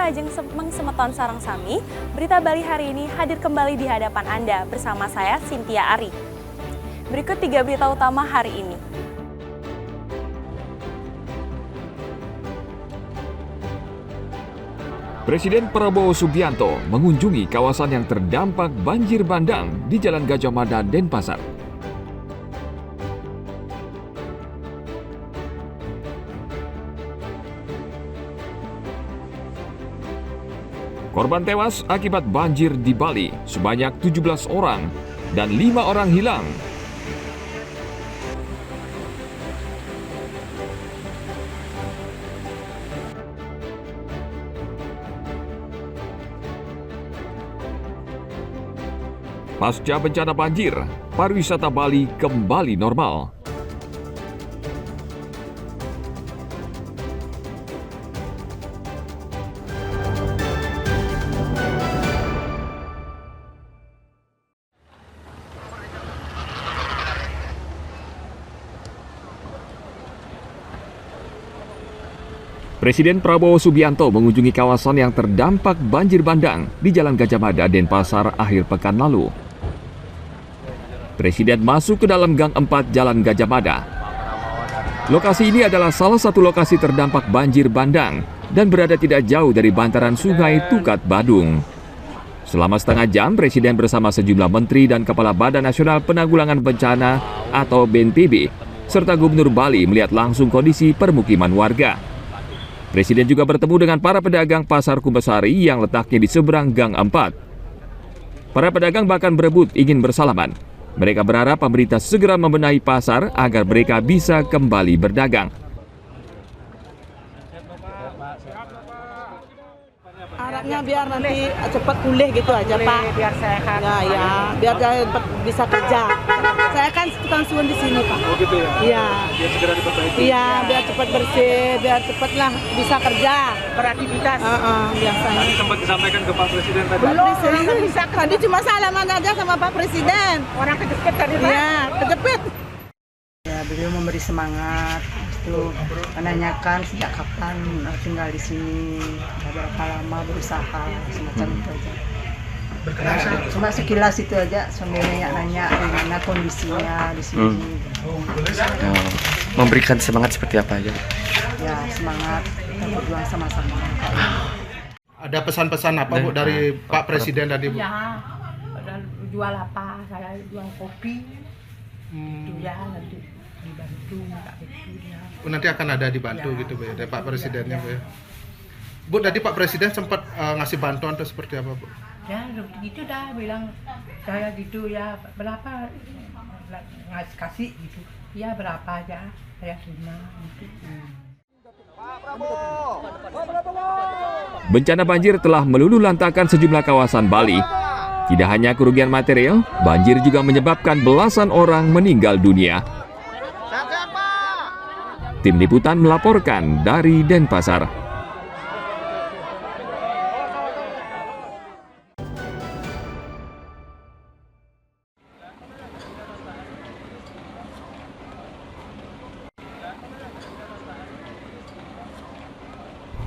Kajeng Mengsemeton Sarang Sami, Berita Bali hari ini hadir kembali di hadapan Anda bersama saya, Cynthia Ari. Berikut 3 berita utama hari ini. Presiden Prabowo Subianto mengunjungi kawasan yang terdampak banjir bandang di Jalan Gajah Mada, Denpasar. Korban tewas akibat banjir di Bali sebanyak 17 orang dan 5 orang hilang. Pasca bencana banjir, pariwisata Bali kembali normal. Presiden Prabowo Subianto mengunjungi kawasan yang terdampak banjir bandang di Jalan Gajah Mada, Denpasar akhir pekan lalu. Presiden masuk ke dalam Gang 4 Jalan Gajah Mada. Lokasi ini adalah salah satu lokasi terdampak banjir bandang dan berada tidak jauh dari bantaran Sungai Tukat Badung. Selama setengah jam, Presiden bersama sejumlah menteri dan Kepala Badan Nasional Penanggulangan Bencana atau BNPB serta Gubernur Bali melihat langsung kondisi permukiman warga. Presiden juga bertemu dengan para pedagang Pasar Kumbasari yang letaknya di seberang Gang 4. Para pedagang bahkan berebut ingin bersalaman. Mereka berharap pemerintah segera membenahi pasar agar mereka bisa kembali berdagang. Harapnya biar nanti cepat pulih gitu aja, Pak. Biar sehat. Ya, biar cepat bisa kerja. Saya kan tukang sun di sini, Pak. Oh gitu ya? Iya. Biar segera diperbaiki. Iya, biar cepat bersih, biar cepatlah bisa kerja. Beraktivitas. Biasanya. Tadi sempat disampaikan ke Pak Presiden tadi. Belum bisa. Tadi cuma salaman aja sama Pak Presiden. Orang kejepit tadi, Pak. Iya, kejepit. Ya, beliau memberi semangat, itu menanyakan sejak kapan tinggal di sini, berapa lama berusaha, semacam itu aja. Cuma sekilas itu aja, sambil nanya-nanya gimana kondisinya di sini. Memberikan semangat seperti apa aja? Ya, semangat kita berjuang sama-sama. Ada pesan-pesan apa Bu dari Pak Presiden tadi Bu? Ya, jual apa? Saya jual kopi. Itu ya nanti dibantu, minta itu dia. Nanti akan ada dibantu Ya, gitu Bu ya, dari Pak Presidennya ya. Bu ya. Bu, tadi Pak Presiden sempat ngasih bantuan atau seperti apa Bu? Ya, gitu dah bilang saya gitu ya, berapa ngasih kasih gitu. Ya berapa aja, saya terima gitu. Bencana banjir telah meluluhlantakkan sejumlah kawasan Bali. Tidak hanya kerugian material, banjir juga menyebabkan belasan orang meninggal dunia. Tim Liputan melaporkan dari Denpasar.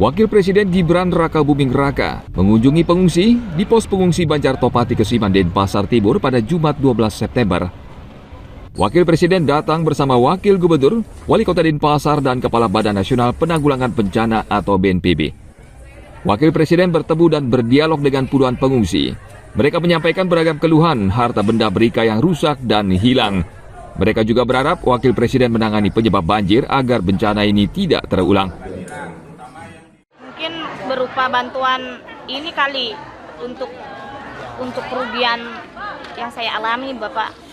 Wakil Presiden Gibran Rakabuming Raka mengunjungi pengungsi di pos pengungsi Banjar Topati Kesiman, Denpasar Timur pada Jumat 12 September. Wakil Presiden datang bersama Wakil Gubernur, Wali Kota Denpasar dan Kepala Badan Nasional Penanggulangan Bencana atau BNPB. Wakil Presiden bertemu dan berdialog dengan puluhan pengungsi. Mereka menyampaikan beragam keluhan harta benda mereka yang rusak dan hilang. Mereka juga berharap Wakil Presiden menangani penyebab banjir agar bencana ini tidak terulang. Mungkin berupa bantuan ini kali untuk kerugian yang saya alami, Bapak.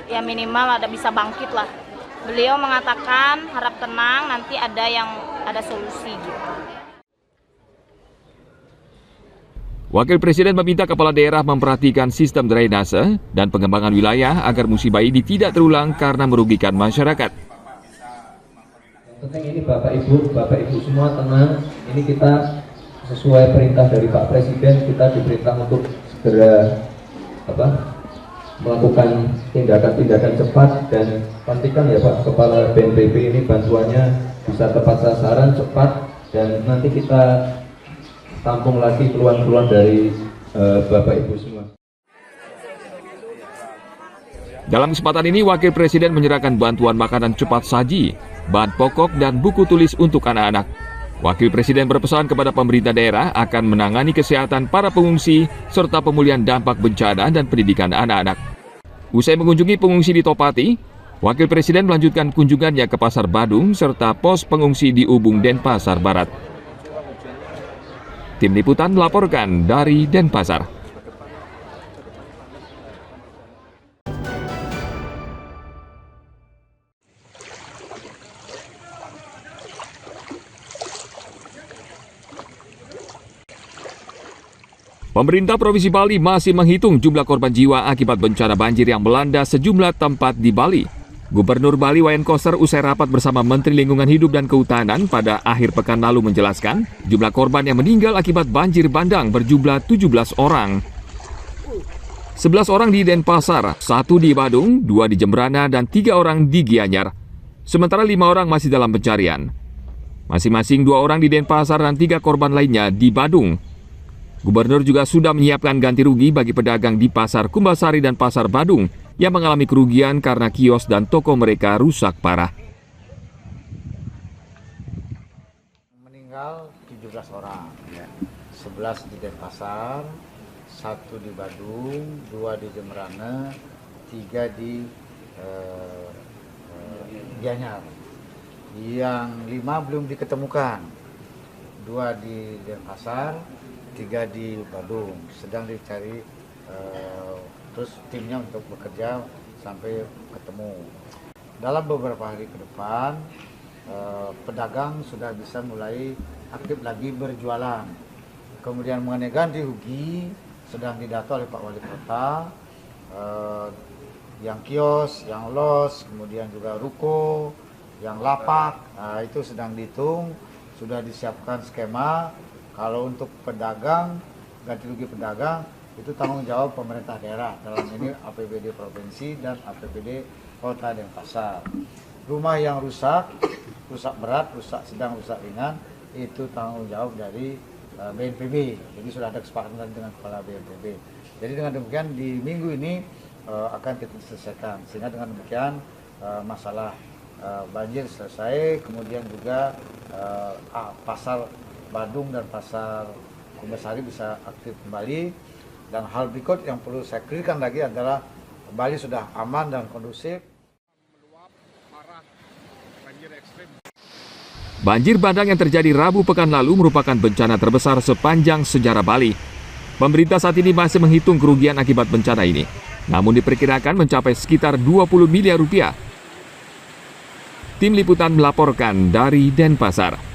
Ya minimal ada bisa bangkit lah. Beliau mengatakan harap tenang, nanti ada solusi gitu. Wakil Presiden meminta kepala daerah memperhatikan sistem drainase dan pengembangan wilayah agar musibah ini tidak terulang karena merugikan masyarakat. Penting ini Bapak Ibu semua tenang. Ini kita sesuai perintah dari Pak Presiden, kita diperintah untuk segera melakukan tindakan-tindakan cepat dan pastikan ya Pak Kepala BNPB ini bantuannya bisa tepat sasaran, cepat, dan nanti kita tampung lagi keluhan-keluhan dari Bapak Ibu semua. Dalam kesempatan ini, Wakil Presiden menyerahkan bantuan makanan cepat saji, bahan pokok, dan buku tulis untuk anak-anak. Wakil Presiden berpesan kepada pemerintah daerah akan menangani kesehatan para pengungsi serta pemulihan dampak bencana dan pendidikan anak-anak. Usai mengunjungi pengungsi di Topati, Wakil Presiden melanjutkan kunjungannya ke Pasar Badung serta pos pengungsi di Ubung, Denpasar Barat. Tim Liputan melaporkan dari Denpasar. Pemerintah Provinsi Bali masih menghitung jumlah korban jiwa akibat bencana banjir yang melanda sejumlah tempat di Bali. Gubernur Bali Wayan Koster usai rapat bersama Menteri Lingkungan Hidup dan Kehutanan pada akhir pekan lalu menjelaskan, jumlah korban yang meninggal akibat banjir bandang berjumlah 17 orang. 11 orang di Denpasar, 1 di Badung, 2 di Jembrana, dan 3 orang di Gianyar. Sementara 5 orang masih dalam pencarian. Masing-masing 2 orang di Denpasar dan 3 korban lainnya di Badung. Gubernur juga sudah menyiapkan ganti rugi bagi pedagang di Pasar Kumbasari dan Pasar Badung yang mengalami kerugian karena kios dan toko mereka rusak parah. Meninggal 17 orang, 11 di Denpasar, 1 di Badung, 2 di Jembrana, 3 di Gianyar. Yang 5 belum diketemukan, 2 di Denpasar, 3 di Badung, sedang dicari terus timnya untuk bekerja sampai ketemu. Dalam beberapa hari ke depan, pedagang sudah bisa mulai aktif lagi berjualan. Kemudian mengenai ganti rugi sedang didata oleh Pak Wali Kota, yang kios, yang los, kemudian juga ruko, yang lapak, itu sedang dihitung, sudah disiapkan skema. Kalau untuk pedagang, ganti rugi pedagang, itu tanggung jawab pemerintah daerah. Dalam ini APBD Provinsi dan APBD Kota Denpasar. Rumah yang rusak, rusak berat, rusak sedang, rusak ringan, itu tanggung jawab dari BNPB. Jadi sudah ada kesepakatan dengan Kepala BNPB. Jadi dengan demikian di minggu ini akan kita selesaikan. Sehingga dengan demikian masalah banjir selesai, kemudian juga Pasar Badung dan Pasar Kumbasari bisa aktif kembali. Dan hal berikut yang perlu saya clearkan lagi adalah Bali sudah aman dan kondusif. Banjir bandang yang terjadi Rabu pekan lalu merupakan bencana terbesar sepanjang sejarah Bali. Pemerintah saat ini masih menghitung kerugian akibat bencana ini, namun diperkirakan mencapai sekitar 20 miliar rupiah. Tim Liputan melaporkan dari Denpasar.